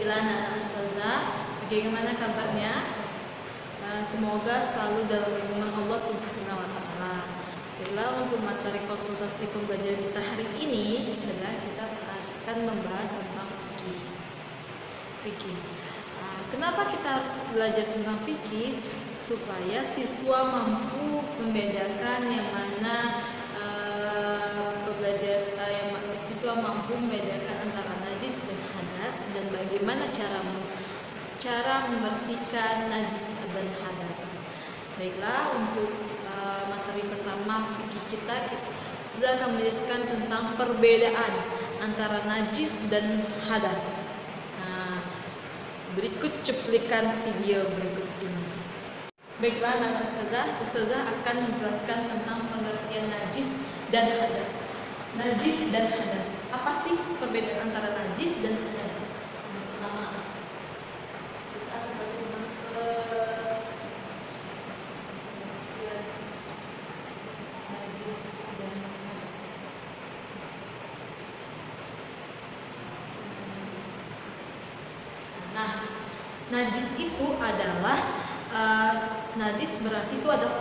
Baiklah anak-anak ustazah, bagaimana kabarnya? Semoga selalu dalam lindungan Allah Subhanahu wa taala. Baiklah, untuk materi konsultasi pembelajaran kita hari ini adalah kita akan membahas tentang fikih. Kenapa kita harus belajar tentang fikih? Supaya siswa mampu membedakan yang mana siswa mampu membedakan antara najis dan hadas, dan bagaimana cara membersihkan najis dan hadas. Baiklah, untuk materi pertama fikih kita sudah akan menjelaskan tentang perbedaan antara najis dan hadas. Berikut cuplikan video berikut ini. Baiklah anak ustazah akan menjelaskan tentang pengertian najis dan hadas. Najis dan hadas. Apa sih perbedaan antara najis dan hadas? Pertama, kita akan tentang pengertian najis dan hadas. Nah, najis itu adalah najis berarti itu ada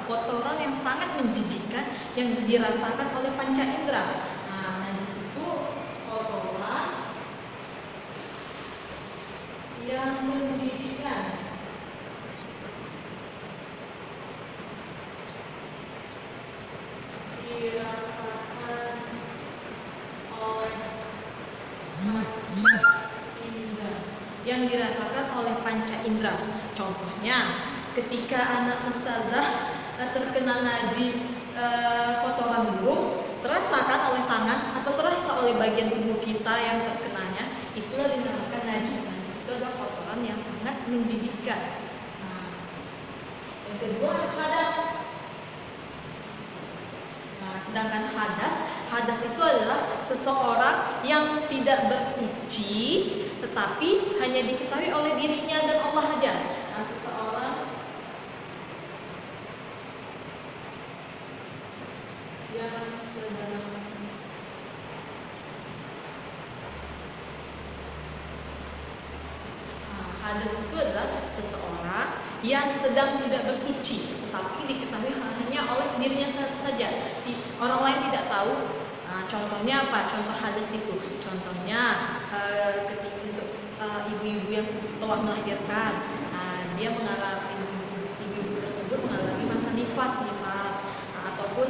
kotoran yang sangat menjijikkan yang dirasakan oleh panca indera. Najis itu kotoran yang menjijikkan dirasakan oleh panca indera. Contohnya, ketika anak ustazah terkena najis kotoran burung, terasakan oleh tangan atau terasa oleh bagian tubuh kita yang terkenanya, itulah dinamakan najis. Najis itu adalah kotoran yang sangat menjijikkan. Yang kedua, hadas. Sedangkan hadas itu adalah seseorang yang tidak bersuci, tetapi hanya diketahui oleh dirinya dan Allah saja. Seseorang yang sedang hadas itu adalah seseorang yang sedang tidak bersuci, tetapi diketahui hanya oleh dirinya saja. Orang lain tidak tahu. Contohnya apa? Contoh hadas itu. Contohnya ketika untuk ibu-ibu yang setelah melahirkan, dia mengalami, ibu-ibu tersebut mengalami masa nifas, ataupun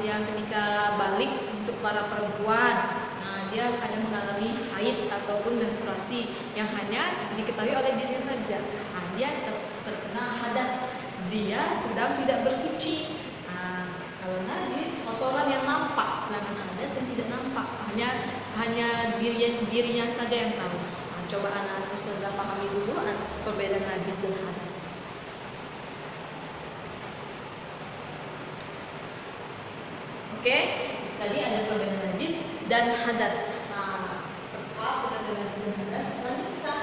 yang ketika balik untuk para perempuan, dia ada mengalami haid ataupun menstruasi yang hanya diketahui oleh dirinya saja. Dia terkena hadas, dia sedang tidak bersuci. Kalau najis, kotoran yang nampak, sedangkan hadas yang tidak nampak, hanya dirinya saja yang tahu. Coba anak-anak sudah pahami dulu perbedaan najis dan hadas. Oke, tadi ada perbedaan najis dan hadas. Perbedaan najis dan hadas. Lanjut kita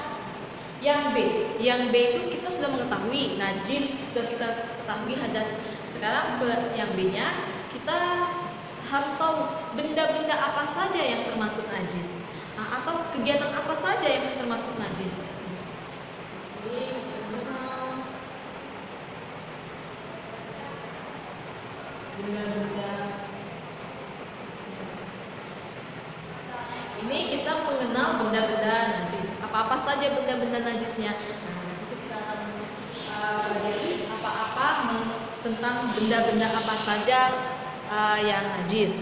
yang B itu kita sudah mengetahui najis, sudah kita ketahui hadas. Sekarang yang B-nya kita harus tahu benda-benda apa saja yang termasuk najis, atau kegiatan apa saja yang termasuk najis. Benda-benda najis. Ini kita mengenal benda-benda najis. Apa-apa saja benda-benda najisnya. Di situ kita akan pelajari apa-apa tentang benda-benda apa saja yang najis.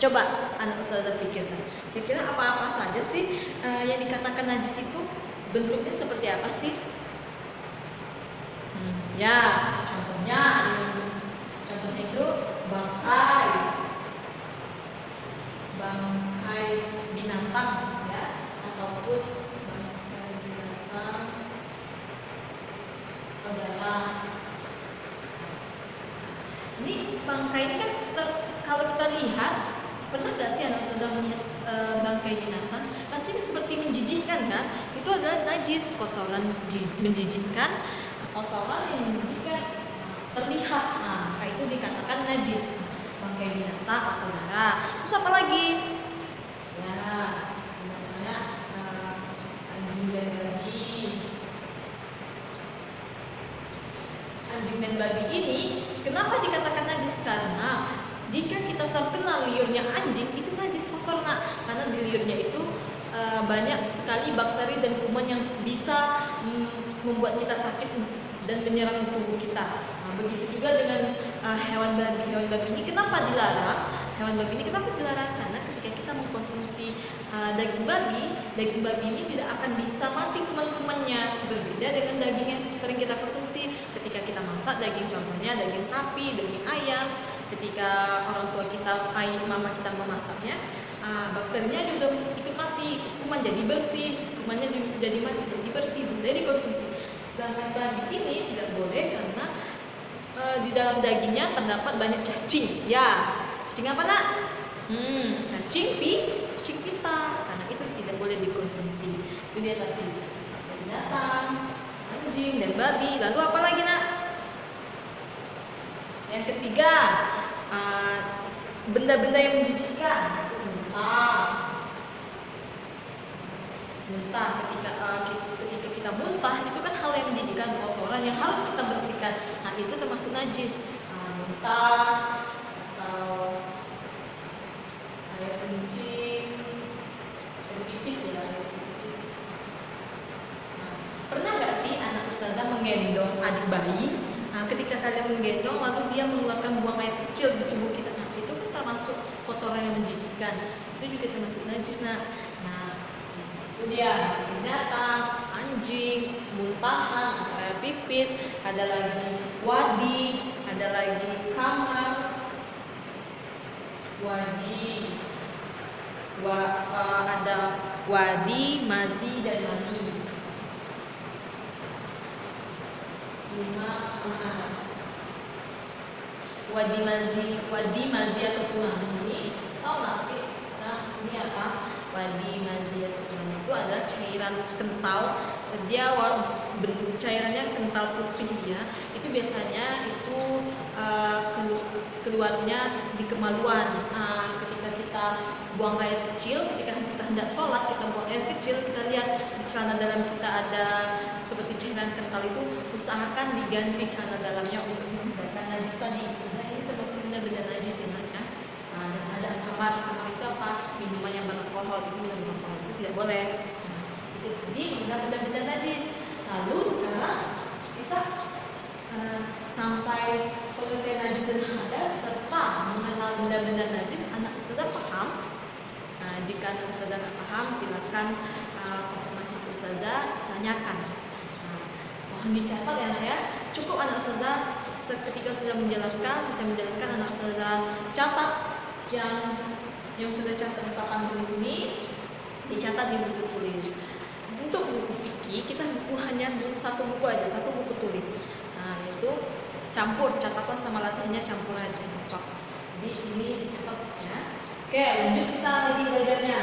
Coba anak ustazah pikirkan, kira-kira apa-apa saja sih yang dikatakan najis itu? Bentuknya seperti apa sih? Contohnya itu bangkai binatang, ataupun bangkai binatang atau darah. Ini bangkai ini kan kalau kita lihat, pernah nggak sih anak sudah melihat bangkai binatang? Pasti seperti menjijikkan kan? Itu adalah najis, kotoran menjijikkan, kotoran yang menjijikkan terlihat. Maka itu dikatakan najis. Bangkai binatang atau darah. Terus apa lagi? Binatangnya dan babi. Anjing dan babi ini kenapa dikatakan najis? Karena jika kita terkena liurnya anjing itu najis, kotor nak. Karena di liurnya itu banyak sekali bakteri dan kuman yang bisa membuat kita sakit dan menyerang tubuh kita. Nah, begitu juga dengan hewan babi. Hewan babi ini kenapa dilarang? Hewan babi ini kenapa dilarang? Karena ketika kita mengkonsumsi daging babi ini tidak akan bisa mati kuman-kumannya. Berbeda dengan daging yang sering kita konsumsi ketika kita masak daging, contohnya daging sapi, daging ayam. Ketika orang tua kita, mama kita memasaknya, bakterinya juga ikut mati, kuman jadi bersih, kumannya jadi mati, jadi bersih, jadi dikonsumsi. Sedangkan babi ini tidak boleh karena di dalam dagingnya terdapat banyak cacing. Ya, cacing apa nak? Cacing pita. Karena itu tidak boleh dikonsumsi. Itu dia tadi binatang, anjing dan babi. Lalu apa lagi nak? Yang ketiga, benda-benda yang menjijikkan. Muntah. Ketika kita muntah itu kan hal yang menjijikkan, kotoran yang harus kita bersihkan. Nah, itu termasuk najis. Muntah atau air kencing, air pipis ya, air pipis. Pernah nggak sih anak ustazah menggendong adik bayi? Ketika kalian menggendong lalu dia mengeluarkan buang air kecil di tubuh kita, nah itu kan termasuk kotoran yang menjijikkan, itu juga termasuk najis. Nah itu dia binatang, anjing, muntahan, air pipis, ada lagi wadi, ada lagi kamar, ada wadi, mazi dan mani. 5 kamar. Wadi mazi atau mani ini tahu nggak sih? Nah ini apa? Wadi mazi atau mani itu adalah cairan kental. Dia cairannya kental putih ya. Itu biasanya itu keluarnya di kemaluan. Ketika kita buang air kecil, ketika kita hendak sholat kita buang air kecil, kita lihat di celana dalam kita ada seperti cairan kental, itu usahakan diganti celana dalamnya untuk menghilangkan najis tadi. Nah ini termasuk benda-benda najis ya. Dan ada kamar itu apa? Minuman yang beralkohol, itu minuman beralkohol itu tidak boleh. Itu tadi benda-benda najis. Lalu sekarang kita sampai pengertian najis dan hadas serta mengenal benda-benda najis. Anak ustazah paham? Jika anak ustazah nggak paham, silakan konfirmasi ke ustazah, tanyakan. Mohon dicatat ya anak ya. Cukup anak ustazah ketika sudah menjelaskan, anak ustazah catat yang sudah catat di papan tulis ini, dicatat di buku tulis. Untuk buku fikih kita hanya satu buku aja, satu buku tulis. Yaitu campur, catatan sama latihannya campur aja, apa-apa. Jadi ini dicatat ya. Oke, lanjut kita lagi belajarnya.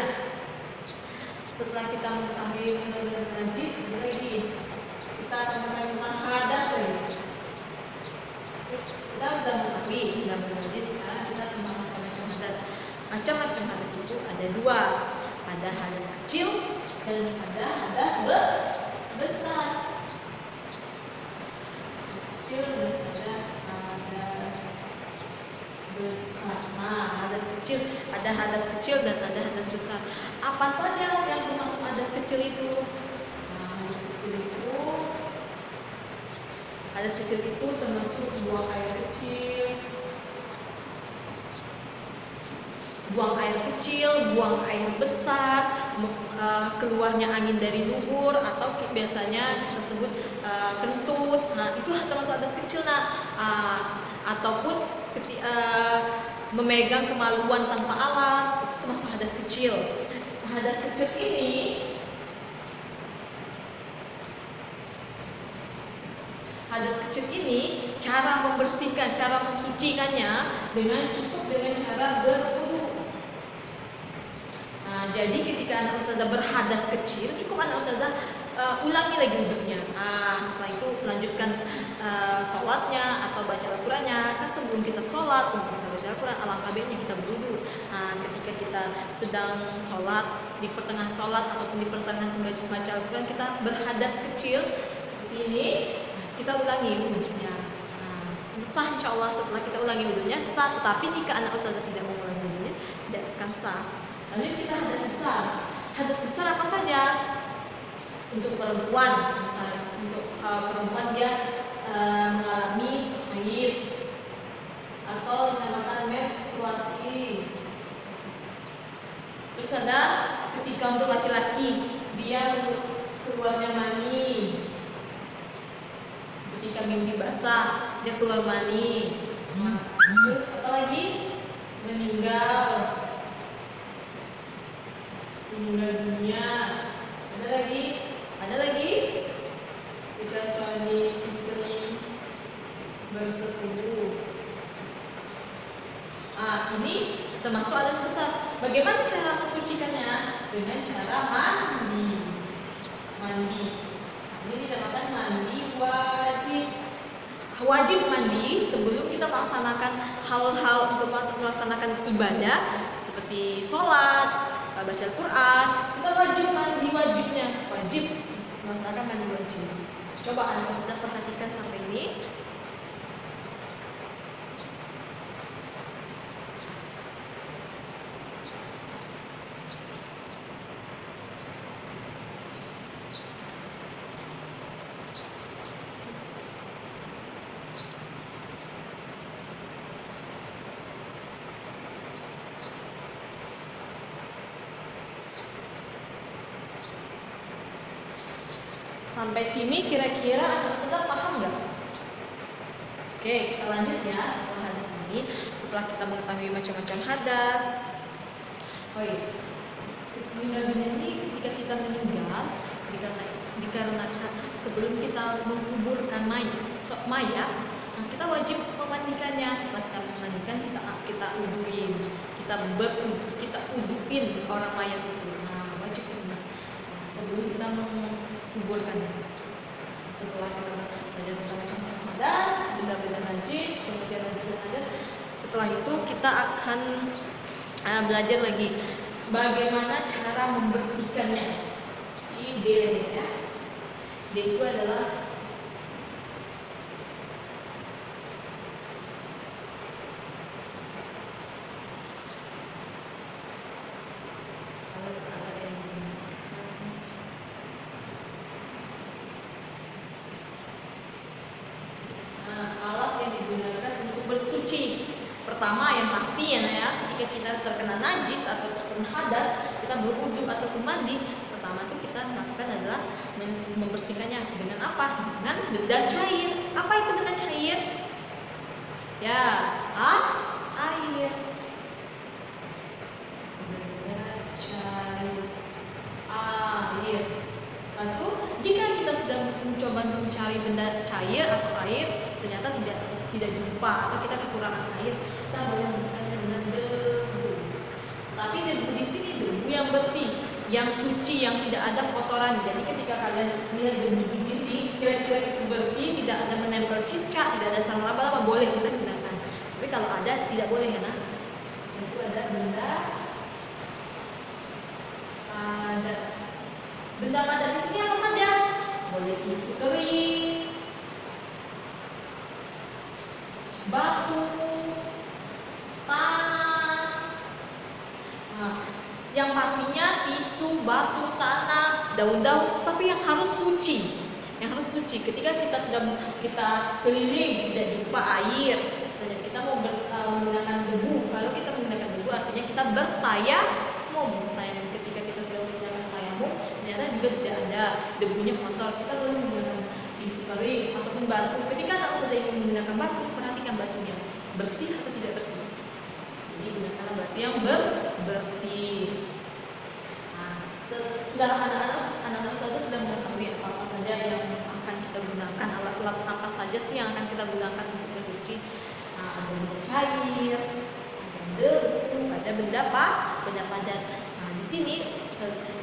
Setelah kita mengetahui benda-benda najis, lagi kita akan mengetahui tentang hadas lagi. Kita sudah mengetahui benda-benda najis, sekarang kita tentang macam-macam hadas. Macam-macam hadas itu ada 2, ada hadas kecil dan ada hadas besar. Hadas kecil dan ada hadas besar. Hadas kecil, ada hadas kecil dan ada hadas besar. Apa saja yang termasuk hadas kecil itu? Hadas kecil itu termasuk buang air kecil, buang air besar, keluarnya angin dari dubur atau biasanya kita sebut kentut. Nah itu termasuk hadas kecil. Ataupun memegang kemaluan tanpa alas, itu termasuk hadas kecil. Hadas kecil ini cara membersihkan, cara mensucikannya cukup dengan cara berwudu. Jadi ketika anak ustazah berhadas kecil, cukup anak ustazah ulangi lagi wudunya. Setelah itu lanjutkan sholatnya atau baca Al-Qurannya. Kan sebelum kita sholat, sebelum kita baca Al-Quran, alangkah baiknya kita berwudu. Ketika kita sedang sholat, di pertengahan sholat ataupun di pertengahan membaca Al-Quran, kita berhadas kecil seperti ini, kita ulangi wudunya. Sah insya Allah setelah kita ulangi wudunya sah. Tetapi jika anak ustazah tidak mengulangi wudunya, tidak akan sah. Lalu kita hadas besar. Hadas besar apa saja? Untuk perempuan, misalnya untuk perempuan dia mengalami haid atau dinamakan menstruasi. Terus ada ketika untuk laki-laki dia keluarnya mani. Ketika mimpi basah dia keluar mani. Terus apa lagi? Meninggal dunia. Ada lagi ketika suami istri bersetubuh. Ini termasuk hadas besar. Bagaimana cara mensucikannya? Dengan cara mandi. Ini dinamakan mandi wajib. Wajib mandi sebelum kita melaksanakan hal-hal untuk melaksanakan ibadah seperti sholat, baca Al-Quran. Kita wajib mandi, wajib melaksanakan mandi wajib. Coba Anda sudah perhatikan sampai ini. Sampai sini kira-kira anak sudah paham nggak? Oke, kita lanjut ya. Setelah hadas ini, setelah kita mengetahui macam-macam hadas. Meninggal dunia ini ketika kita meninggal, dikarenakan sebelum kita menguburkan mayat, kita wajib memandikannya. Setelah kita memandikan, kita uduin, kita uduin orang mayat itu. Wajib itu. Sebelum kita kuburkannya. Setelah kita belajar tentang macam-macam hadas, benda-benda najis, kemudian hadas. Setelah itu kita akan belajar lagi bagaimana cara membersihkannya. Di D ya. D itu adalah bersuci. Pertama yang pasti ya, ketika kita terkena najis atau terkena hadas, kita berwudu ataupun mandi, pertama itu kita lakukan adalah membersihkannya dengan apa? Dengan benda cair. Apa itu benda cair? Ya, air. Benda cair. Air. Satu, jika kita sudah mencoba untuk mencari benda cair atau air, ternyata tidak jumpa atau kita kekurangan air, kita boleh membersihkannya dengan debu. Tapi debu di sini debu yang bersih, yang suci, yang tidak ada kotoran. Jadi ketika kalian lihat debu di dinding, kira-kira itu bersih, tidak ada menempel cicak, tidak ada sarang laba-laba, boleh kita gunakan. Tapi kalau ada, tidak boleh ya nak. Itu ada benda padat di sini apa saja? Boleh tisu kering, batu, tanah. Yang pastinya tisu, batu, tanah, daun-daun, tapi yang harus suci. Ketika kita sudah keliling tidak jumpa air, dan kita mau menggunakan debu. Kalau kita menggunakan debu artinya kita bertayamum. Ketika kita sudah menggunakan tayamum, ternyata juga tidak ada debunya kotor, kita boleh menggunakan tisu kering ataupun batu. Ketika anak selesai ingin menggunakan batu, perhatikan batunya bersih atau tidak bersih. Jadi gunakanlah batu yang bersih. Sudah anak-anak saja sudah mengetahui apa saja yang akan kita gunakan, alat-alat apa saja sih yang akan kita gunakan untuk bersuci. Ada benda cair, ada debu, ada benda padat. Di sini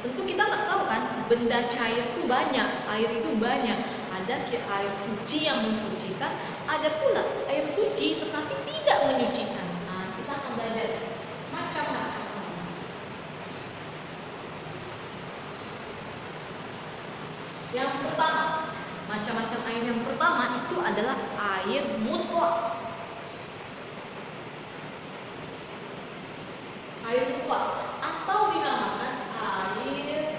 tentu kita nggak tahu kan, benda cair itu banyak, air itu banyak. Ada air suci yang mensucikan, ada pula air suci tetapi menyucikan. Nah, kita akan belajar macam-macam. Yang pertama, macam-macam air yang pertama itu adalah air mutlak. Air mutlak atau dinamakan air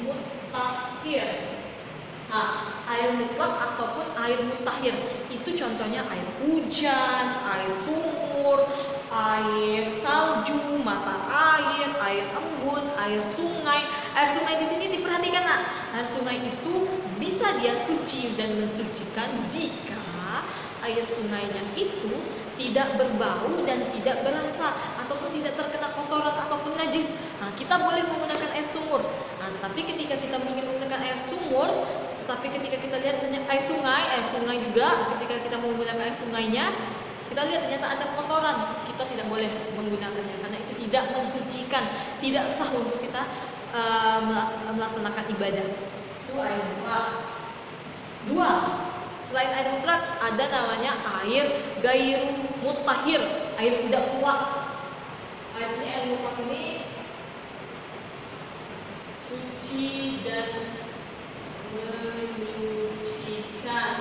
mutahhir. Nah, air mutlak ataupun air mutahhir itu contohnya air hujan, air sumur, air salju, mata air embun, air sungai. Air sungai di sini diperhatikan, nak. Air sungai itu bisa dia suci dan mensucikan jika air sungainya itu tidak berbau dan tidak berasa ataupun tidak terkena kotoran ataupun najis. Nah, kita boleh menggunakan air sumur. Nah, tapi ketika kita ingin menggunakan air sumur, tetapi ketika kita lihat air sungai juga, ketika kita menggunakan air sungainya, kita lihat ternyata ada kotoran, kita tidak boleh menggunakannya karena itu tidak mensucikan, tidak sah untuk kita melaksanakan ibadah. Itu air mutlak. Dua, selain air mutlak ada namanya air gairu mutahhir, air tidak mutlak. Air mutlak ini suci dan menyucikan.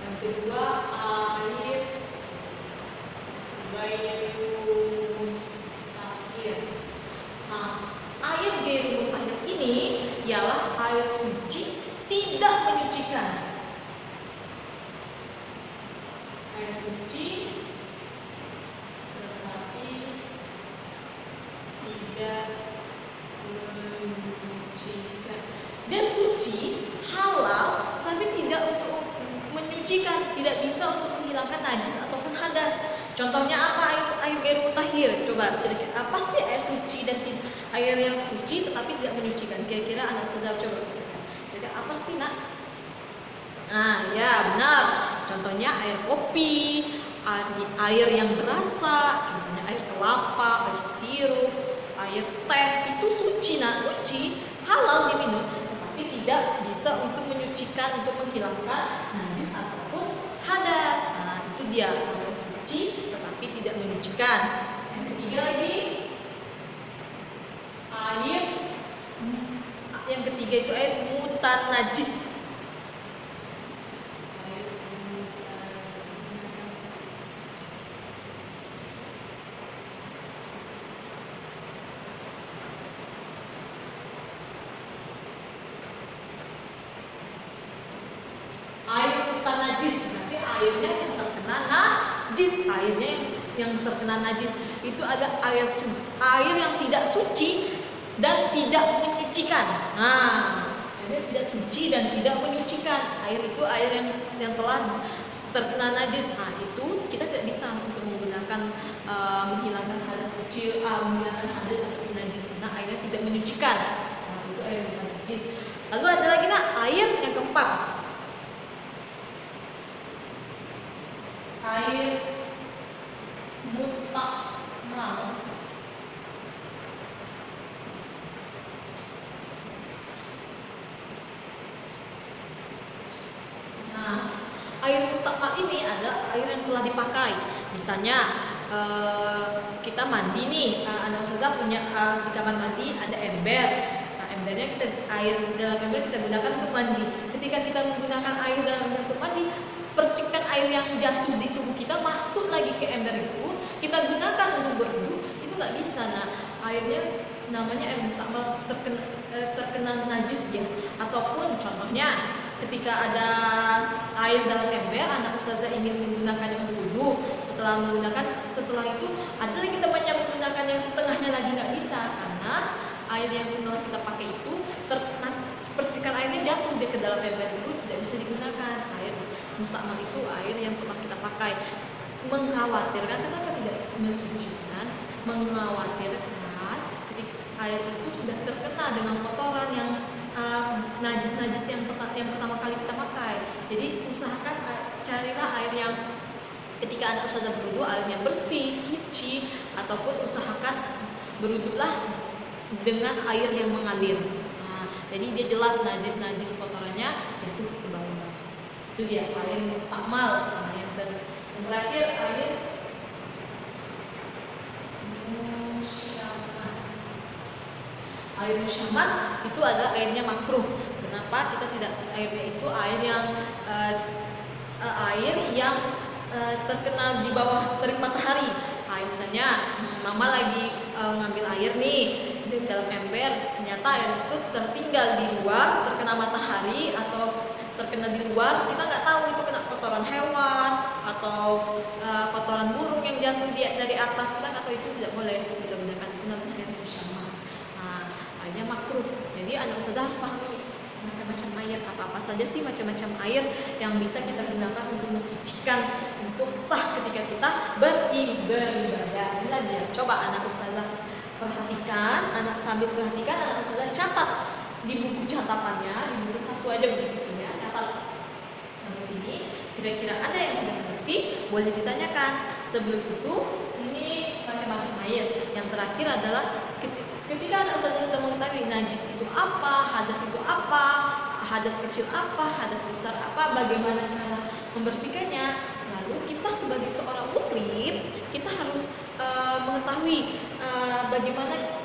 Yang kedua air gairu mutahhir. Nah, air gairu mutahhir ini ialah air suci tidak menyucikan. Air suci tetapi tidak menyucikan. Dia suci, halal, tapi tidak untuk menyucikan, tidak bisa untuk menghilangkan najis ataupun hadas. Contohnya apa air gairu mutahhir? Coba kira-kira apa sih air suci dan air yang suci tetapi tidak menyucikan? Kira-kira anak ustazah coba pikirkan. Kira-kira apa sih, nak? Nah, ya benar. Contohnya air kopi, air yang berasa, contohnya air kelapa, air sirup, air teh itu suci, nak, suci, halal diminum, tetapi tidak bisa untuk menyucikan, untuk menghilangkan najis ataupun hadas. Nah, itu dia air suci tetapi tidak menyucikan. Yang ketiga lagi yang ketiga itu air mutanajis. Airnya yang terkena najis, itu ada air yang tidak suci dan tidak menyucikan. Nah, airnya tidak suci dan tidak menyucikan. Air itu air yang telah terkena najis. Nah, itu kita tidak bisa untuk menggunakan menghilangkan hadas kecil, menghilangkan hadas seperti najis karena airnya tidak menyucikan. Nah, itu air yang najis. Lalu ada lagi, nak, air yang keempat. Air mustakmal. Nah, air mustakmal ini adalah air yang telah dipakai. Misalnya kita mandi nih, anak ustazah punya di kamar mandi ada ember. Nah, embernya air dalam ember kita gunakan untuk mandi. Ketika kita menggunakan air dalam ember untuk mandi, percikan air yang jatuh di tubuh kita masuk lagi ke ember itu, kita gunakan untuk berwudu, itu nggak bisa. Nah, airnya namanya air mustakmal, terkena najis dia. Ataupun contohnya ketika ada air dalam ember, anak ustazah ingin menggunakannya untuk wudu, setelah itu ada lagi temannya menggunakan yang setengahnya lagi, nggak bisa karena air yang setelah kita pakai itu percikan airnya jatuh dia ke dalam ember itu, tidak bisa digunakan. Air mustakmal itu air yang telah kita pakai. Mengkhawatirkan, kenapa tidak mensucikan? Mengkhawatirkan ketika air itu sudah terkena dengan kotoran yang najis-najis yang pertama kali kita pakai. Jadi usahakan carilah air yang ketika anak ustazah berwudu airnya bersih, suci, ataupun usahakan berwudulah dengan air yang mengalir. Jadi dia jelas najis kotorannya jatuh ke bawah. Itu dia air mustakmal. Nah, Yang terakhir air musyamas. Air musyamas itu adalah airnya makruh. Kenapa kita tidak airnya itu air yang terkena di bawah terik matahari. Misalnya mama lagi ngambil air nih di dalam ember, ternyata air itu tertinggal di luar, terkena matahari atau terkena di luar, kita nggak tahu itu kena kotoran hewan atau kotoran burung yang jatuh dari atas, kita nggak tahu, itu tidak boleh kita gunakan, itu namanya air musyamas. Airnya makruh. Jadi anak ustazah harus pahami macam-macam air, apa saja sih macam-macam air yang bisa kita gunakan untuk mensucikan, untuk sah ketika kita beribadah. Inilah dia. Coba anak ustazah perhatikan, sambil perhatikan anak ustazah catat di buku catatannya, di buku satu aja bukunya, catat sampai sini. Kira-kira ada yang tidak mengerti, boleh ditanyakan. Sebelum itu, ini macam-macam air. Yang terakhir adalah ketika anak ustazah sudah mengetahui najis itu apa, hadas itu apa, hadas kecil apa, hadas besar apa, bagaimana cara membersihkannya, lalu kita sebagai seorang muslim, kita harus mengetahui bagaimana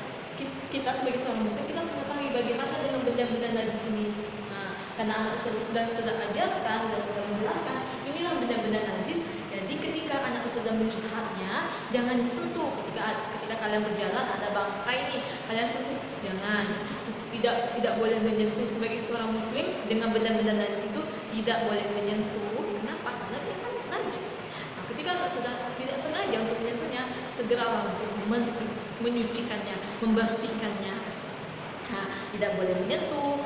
kita sebagai seorang muslim, kita harus mengetahui bagaimana dengan benda-benda najis ini. Karena anak ustazah sudah ajarkan, sudah menjelaskan, inilah benda-benda najis. Jadi ketika anak ustazah melihatnya, jangan disentuh. Ketika kalian berjalan ada bangkai nih, kalian sentuh, jangan. Tidak boleh menyentuh. Sebagai seorang muslim dengan benda-benda najis itu tidak boleh menyentuh. Kenapa? Karena dia kan najis. Ketika anak ustazah tidak sengaja untuk menyentuhnya, segeralah untuk menyucikannya, membersihkannya. Tidak boleh menyentuh.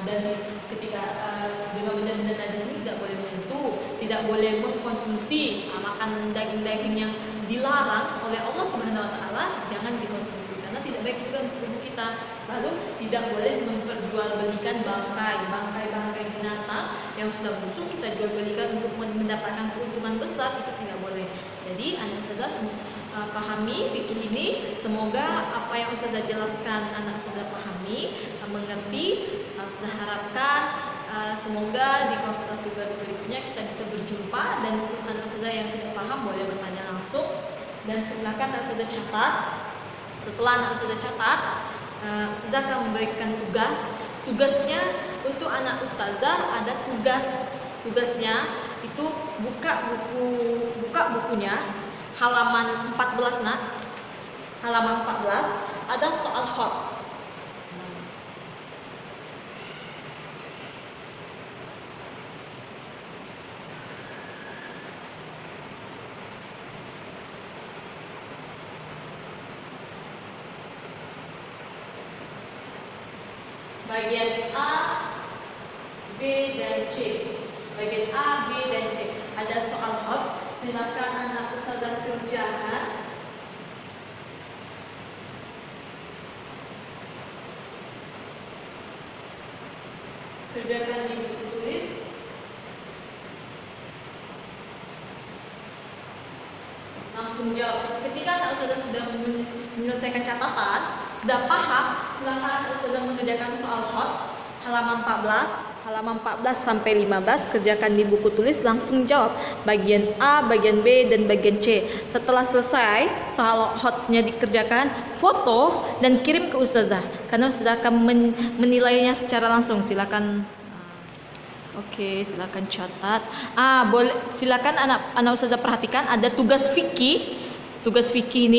Dan ketika dengan benda-benda najis ini tidak boleh menyentuh, tidak boleh mengkonsumsi makan daging-daging yang dilarang oleh Allah Subhanahu Wa Taala, jangan dikonsumsi karena tidak baik juga untuk tubuh kita. Lalu tidak boleh memperjualbelikan bangkai binatang yang sudah busuk, kita jual belikan untuk mendapatkan keuntungan besar, itu tidak boleh. Jadi anak ustazah pahami fikih ini, semoga apa yang ustazah jelaskan anak ustazah pahami, mengerti. Ustazah harapkan semoga di konsultasi berikutnya kita bisa berjumpa, dan anak ustazah yang tidak paham boleh bertanya langsung, dan silakan anak ustazah catat. Setelah anak ustazah catat, ustazah akan memberikan tugasnya untuk anak ustazah. Ada tugasnya itu buka bukunya halaman 14 halaman 14 ada soal hots. Bagian A, B, dan C. Bagian A, B, dan C. Ada soal hots. Silakan anak ustazah kerjakan. Kerjakan di buku tulis. Langsung jawab. Ketika anak ustazah sudah menyelesaikan catatan, sudah paham, silakan ustazah mengerjakan soal hots halaman 14 sampai 15, kerjakan di buku tulis, langsung jawab bagian A, bagian B, dan bagian C. Setelah selesai soal hotsnya dikerjakan, foto dan kirim ke ustazah karena ustazah akan menilainya secara langsung. Silakan. Oke, silakan catat. Boleh, silakan anak ustazah perhatikan ada tugas fikih. Tugas fikih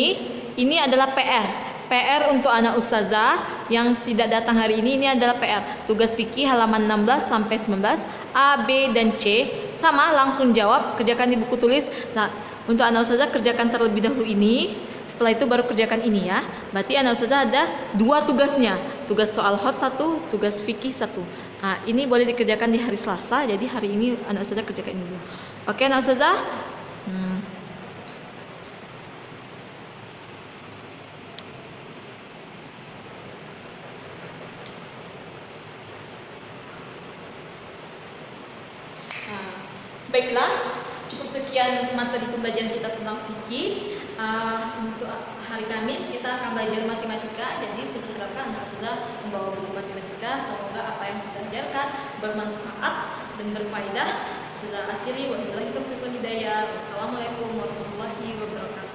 ini adalah PR untuk anak ustazah yang tidak datang hari ini adalah PR. Tugas fikih halaman 16 sampai 19, A, B, dan C. Sama, langsung jawab, kerjakan di buku tulis. Nah, untuk anak ustazah kerjakan terlebih dahulu ini, setelah itu baru kerjakan ini ya. Berarti anak ustazah ada 2 tugasnya. Tugas soal hot 1, tugas fikih 1. Ini boleh dikerjakan di hari Selasa, jadi hari ini anak ustazah kerjakan ini dulu. Oke, anak ustazah? Baiklah, cukup sekian materi pembelajaran kita tentang fikih. Untuk hari Kamis kita akan belajar matematika. Jadi saya harapkan anak sudah membawa buku matematika. Semoga apa yang saya ajarkan bermanfaat dan berfaedah. sudah akhiri, wabillahi taufiq wal hidayah. Wassalamualaikum warahmatullahi wabarakatuh.